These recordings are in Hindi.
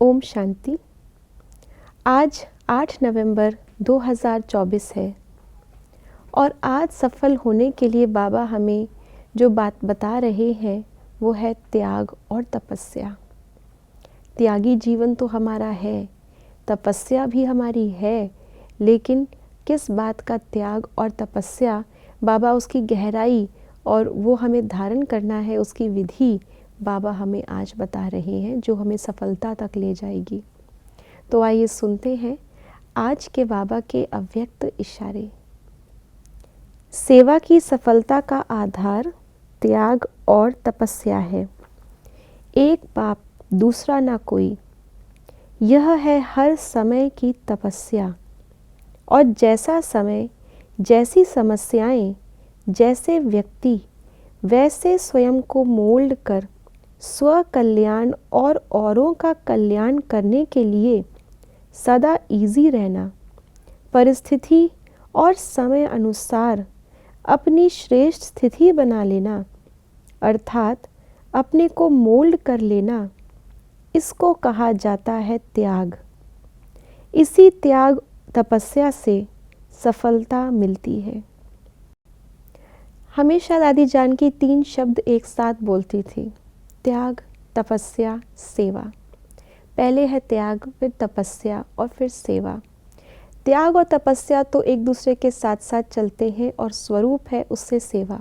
ओम शांति। आज 8 नवंबर 2024 है और आज सफल होने के लिए बाबा हमें जो बात बता रहे हैं वो है त्याग और तपस्या। त्यागी जीवन तो हमारा है, तपस्या भी हमारी है, लेकिन किस बात का त्याग और तपस्या, बाबा उसकी गहराई और वो हमें धारण करना है उसकी विधि बाबा हमें आज बता रहे हैं, जो हमें सफलता तक ले जाएगी। तो आइए सुनते हैं आज के बाबा के अव्यक्त इशारे। सेवा की सफलता का आधार त्याग और तपस्या है। एक बाप दूसरा ना कोई, यह है हर समय की तपस्या। और जैसा समय, जैसी समस्याएं, जैसे व्यक्ति, वैसे स्वयं को मोल्ड कर स्व कल्याण और औरों का कल्याण करने के लिए सदा इजी रहना, परिस्थिति और समय अनुसार अपनी श्रेष्ठ स्थिति बना लेना, अर्थात अपने को मोल्ड कर लेना, इसको कहा जाता है त्याग। इसी त्याग तपस्या से सफलता मिलती है। हमेशा दादी जानकी 3 शब्द एक साथ बोलती थी, त्याग, तपस्या, सेवा। पहले है त्याग, फिर तपस्या और फिर सेवा। त्याग और तपस्या तो एक दूसरे के साथ साथ चलते हैं और स्वरूप है उससे सेवा।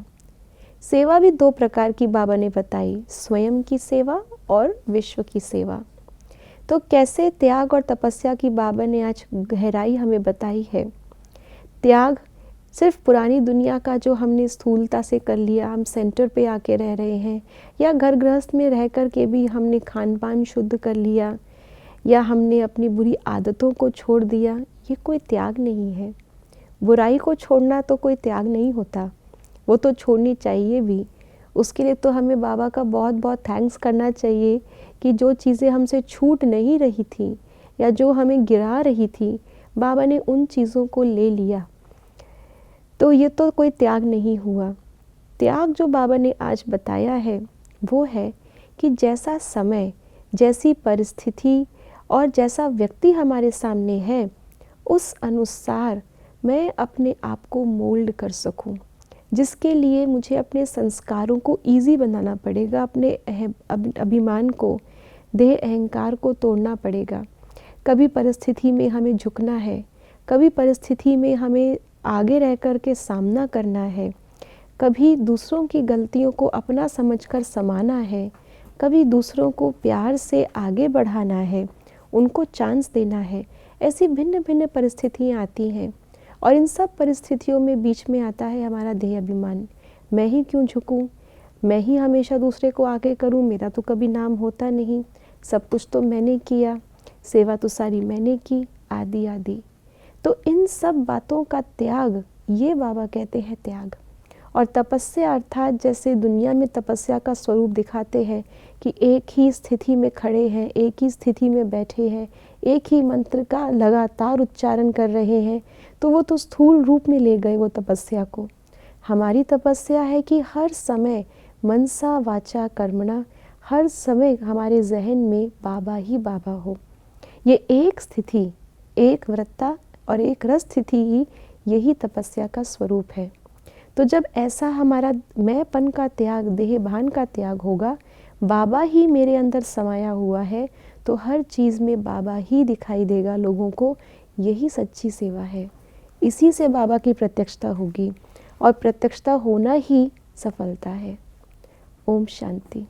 सेवा भी 2 प्रकार की बाबा ने बताई, स्वयं की सेवा और विश्व की सेवा। तो कैसे त्याग और तपस्या की बाबा ने आज गहराई हमें बताई है। त्याग सिर्फ पुरानी दुनिया का जो हमने स्थूलता से कर लिया, हम सेंटर पे आके रह रहे हैं, या घर गृहस्थ में रह कर के भी हमने खान पान शुद्ध कर लिया, या हमने अपनी बुरी आदतों को छोड़ दिया, ये कोई त्याग नहीं है। बुराई को छोड़ना तो कोई त्याग नहीं होता, वो तो छोड़नी चाहिए भी। उसके लिए तो हमें बाबा का बहुत बहुत थैंक्स करना चाहिए कि जो चीज़ें हमसे छूट नहीं रही थी या जो हमें गिरा रही थी, बाबा ने उन चीज़ों को ले लिया। तो ये तो कोई त्याग नहीं हुआ। त्याग जो बाबा ने आज बताया है वो है कि जैसा समय, जैसी परिस्थिति और जैसा व्यक्ति हमारे सामने है, उस अनुसार मैं अपने आप को मोल्ड कर सकूं, जिसके लिए मुझे अपने संस्कारों को इजी बनाना पड़ेगा, अपने अभिमान को, देह अहंकार को तोड़ना पड़ेगा। कभी परिस्थिति में हमें झुकना है, कभी परिस्थिति में हमें आगे रह कर के सामना करना है, कभी दूसरों की गलतियों को अपना समझकर समाना है, कभी दूसरों को प्यार से आगे बढ़ाना है, उनको चांस देना है। ऐसी भिन्न भिन्न परिस्थितियाँ आती हैं और इन सब परिस्थितियों में बीच में आता है हमारा देह अभिमान। मैं ही क्यों झुकूं, मैं ही हमेशा दूसरे को आगे करूं, मेरा तो कभी नाम होता नहीं, सब कुछ तो मैंने किया, सेवा तो सारी मैंने की, आदि आदि। तो इन सब बातों का त्याग, ये बाबा कहते हैं त्याग। और तपस्या अर्थात जैसे दुनिया में तपस्या का स्वरूप दिखाते हैं कि एक ही स्थिति में खड़े हैं, एक ही स्थिति में बैठे हैं, एक ही मंत्र का लगातार उच्चारण कर रहे हैं, तो वो तो स्थूल रूप में ले गए वो तपस्या को। हमारी तपस्या है कि हर समय मनसा वाचा कर्मणा, हर समय हमारे जहन में बाबा ही बाबा हो। ये एक स्थिति, एक वृत्ता और एक रस स्थिति ही, यही तपस्या का स्वरूप है। तो जब ऐसा हमारा मैंपन का त्याग, देह भान का त्याग होगा, बाबा ही मेरे अंदर समाया हुआ है, तो हर चीज़ में बाबा ही दिखाई देगा लोगों को। यही सच्ची सेवा है, इसी से बाबा की प्रत्यक्षता होगी और प्रत्यक्षता होना ही सफलता है। ओम शांति।